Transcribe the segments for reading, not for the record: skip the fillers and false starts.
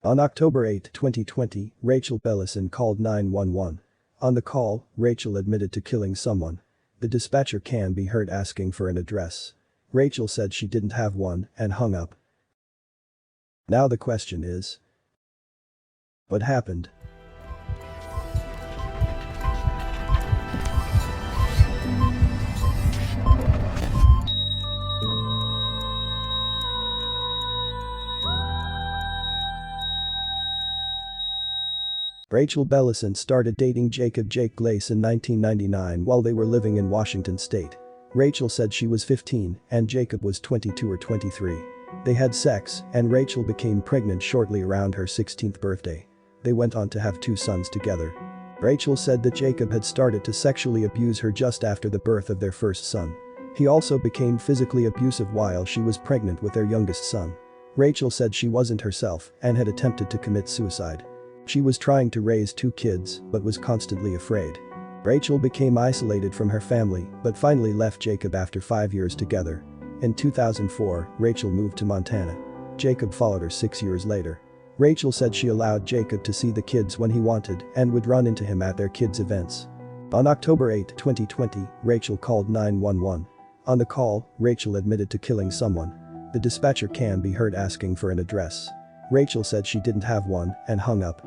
On October 8, 2020, Rachel Bellesen called 911. On the call, Rachel admitted to killing someone. The dispatcher can be heard asking for an address. Rachel said she didn't have one and hung up. Now the question is, what happened? Rachel Bellesen started dating Jacob Jake Glace in 1999 while they were living in Washington state. Rachel said she was 15 and Jacob was 22 or 23. They had sex and Rachel became pregnant shortly around her 16th birthday. They went on to have 2 sons together. Rachel said that Jacob had started to sexually abuse her just after the birth of their first son. He also became physically abusive while she was pregnant with their youngest son. Rachel said she wasn't herself and had attempted to commit suicide. She was trying to raise 2 kids but was constantly afraid. Rachel became isolated from her family but finally left Jacob after 5 years together. In 2004, Rachel moved to Montana. Jacob followed her 6 years later. Rachel said she allowed Jacob to see the kids when he wanted and would run into him at their kids' events. On October 8, 2020, Rachel called 911. On the call, Rachel admitted to killing someone. The dispatcher can be heard asking for an address. Rachel said she didn't have one and hung up.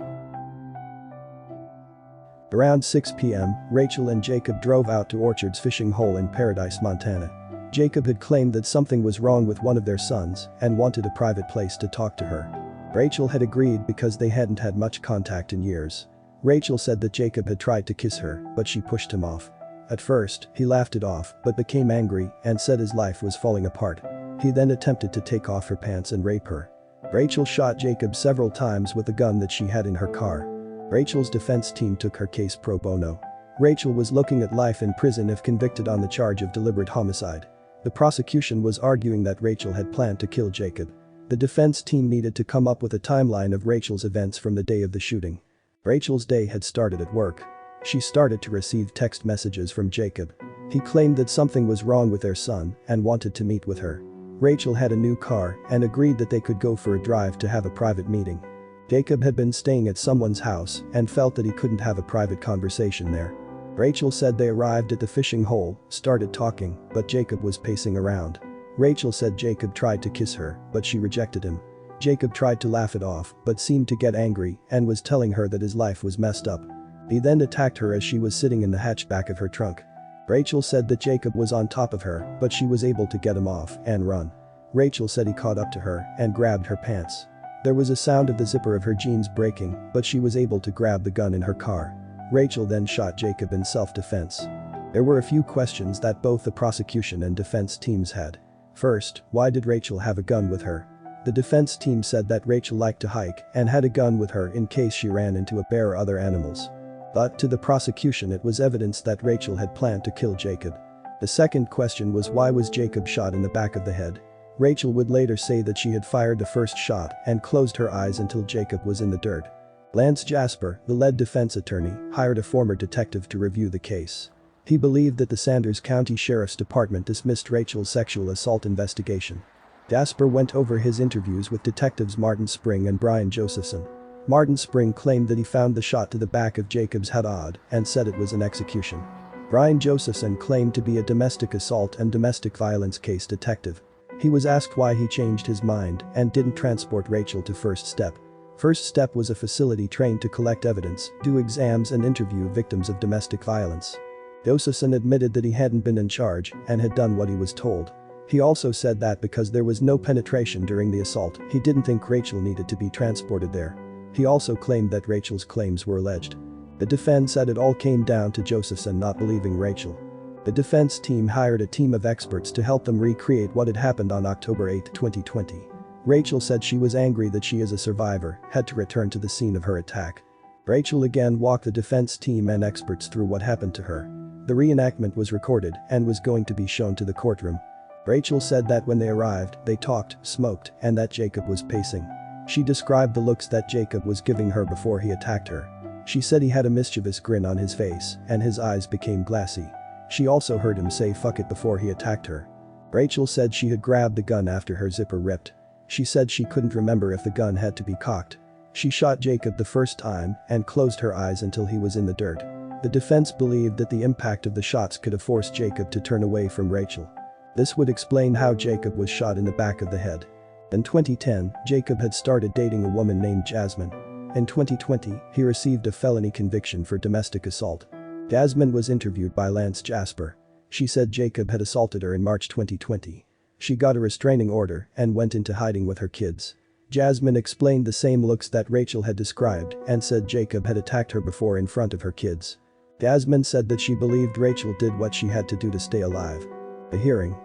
Around 6 p.m., Rachel and Jacob drove out to Orchard's fishing hole in Paradise, Montana. Jacob had claimed that something was wrong with one of their sons and wanted a private place to talk to her. Rachel had agreed because they hadn't had much contact in years. Rachel said that Jacob had tried to kiss her, but she pushed him off. At first, he laughed it off but became angry and said his life was falling apart. He then attempted to take off her pants and rape her. Rachel shot Jacob several times with a gun that she had in her car. Rachel's defense team took her case pro bono. Rachel was looking at life in prison if convicted on the charge of deliberate homicide. The prosecution was arguing that Rachel had planned to kill Jacob. The defense team needed to come up with a timeline of Rachel's events from the day of the shooting. Rachel's day had started at work. She started to receive text messages from Jacob. He claimed that something was wrong with their son and wanted to meet with her. Rachel had a new car and agreed that they could go for a drive to have a private meeting. Jacob had been staying at someone's house and felt that he couldn't have a private conversation there. Rachel said they arrived at the fishing hole, started talking, but Jacob was pacing around. Rachel said Jacob tried to kiss her, but she rejected him. Jacob tried to laugh it off but seemed to get angry and was telling her that his life was messed up. He then attacked her as she was sitting in the hatchback of her trunk. Rachel said that Jacob was on top of her but she was able to get him off and run. Rachel said he caught up to her and grabbed her pants. There was a sound of the zipper of her jeans breaking but she was able to grab the gun in her car. Rachel then shot Jacob in self-defense. There were a few questions that both the prosecution and defense teams had. First, why did Rachel have a gun with her? The defense team said that Rachel liked to hike and had a gun with her in case she ran into a bear or other animals. But to the prosecution it was evidence that Rachel had planned to kill Jacob. The second question was why was Jacob shot in the back of the head? Rachel would later say that she had fired the first shot and closed her eyes until Jacob was in the dirt. Lance Jasper, the lead defense attorney, hired a former detective to review the case. He believed that the Sanders County Sheriff's Department dismissed Rachel's sexual assault investigation. Jasper went over his interviews with detectives Martin Spring and Brian Josephson. Martin Spring claimed that he found the shot to the back of Jacob's head odd and said it was an execution. Brian Josephson claimed to be a domestic assault and domestic violence case detective. He was asked why he changed his mind and didn't transport Rachel to First Step. First Step was a facility trained to collect evidence, do exams and interview victims of domestic violence. Josephson admitted that he hadn't been in charge and had done what he was told. He also said that because there was no penetration during the assault, he didn't think Rachel needed to be transported there. He also claimed that Rachel's claims were alleged. The defense said it all came down to Josephson not believing Rachel. The defense team hired a team of experts to help them recreate what had happened on October 8, 2020. Rachel said she was angry that she as a survivor had to return to the scene of her attack. Rachel again walked the defense team and experts through what happened to her. The reenactment was recorded and was going to be shown to the courtroom. Rachel said that when they arrived, they talked, smoked, and that Jacob was pacing. She described the looks that Jacob was giving her before he attacked her. She said he had a mischievous grin on his face and his eyes became glassy. She also heard him say "fuck it" before he attacked her. Rachel said she had grabbed the gun after her zipper ripped. She said she couldn't remember if the gun had to be cocked. She shot Jacob the first time and closed her eyes until he was in the dirt. The defense believed that the impact of the shots could have forced Jacob to turn away from Rachel. This would explain how Jacob was shot in the back of the head. In 2010, Jacob had started dating a woman named Jasmine. In 2020, he received a felony conviction for domestic assault. Jasmine was interviewed by Lance Jasper. She said Jacob had assaulted her in March 2020. She got a restraining order and went into hiding with her kids. Jasmine explained the same looks that Rachel had described and said Jacob had attacked her before in front of her kids. Jasmine said that she believed Rachel did what she had to do to stay alive. A hearing.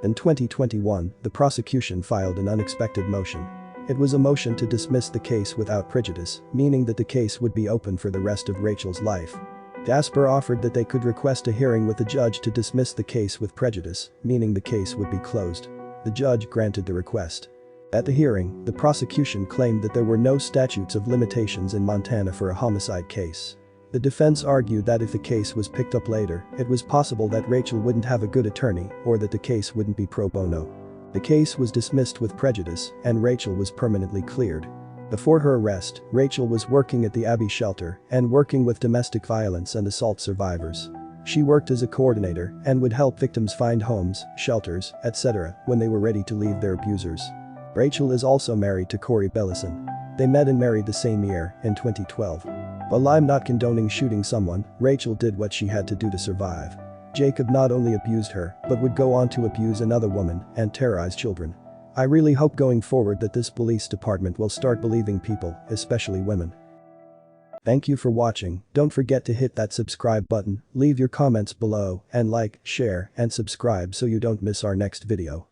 In 2021, the prosecution filed an unexpected motion. It was a motion to dismiss the case without prejudice, meaning that the case would be open for the rest of Rachel's life. Jasper offered that they could request a hearing with the judge to dismiss the case with prejudice, meaning the case would be closed. The judge granted the request. At the hearing, the prosecution claimed that there were no statutes of limitations in Montana for a homicide case. The defense argued that if the case was picked up later, it was possible that Rachel wouldn't have a good attorney or that the case wouldn't be pro bono. The case was dismissed with prejudice and Rachel was permanently cleared. Before her arrest, Rachel was working at the Abbey shelter and working with domestic violence and assault survivors. She worked as a coordinator and would help victims find homes, shelters, etc. when they were ready to leave their abusers. Rachel is also married to Bellesen. They met and married the same year, in 2012. While I'm not condoning shooting someone, Rachel did what she had to do to survive. Jacob not only abused her, but would go on to abuse another woman and terrorize children. I really hope going forward that this police department will start believing people, especially women. Thank you for watching. Don't forget to hit that subscribe button, leave your comments below, and like, share, and subscribe so you don't miss our next video.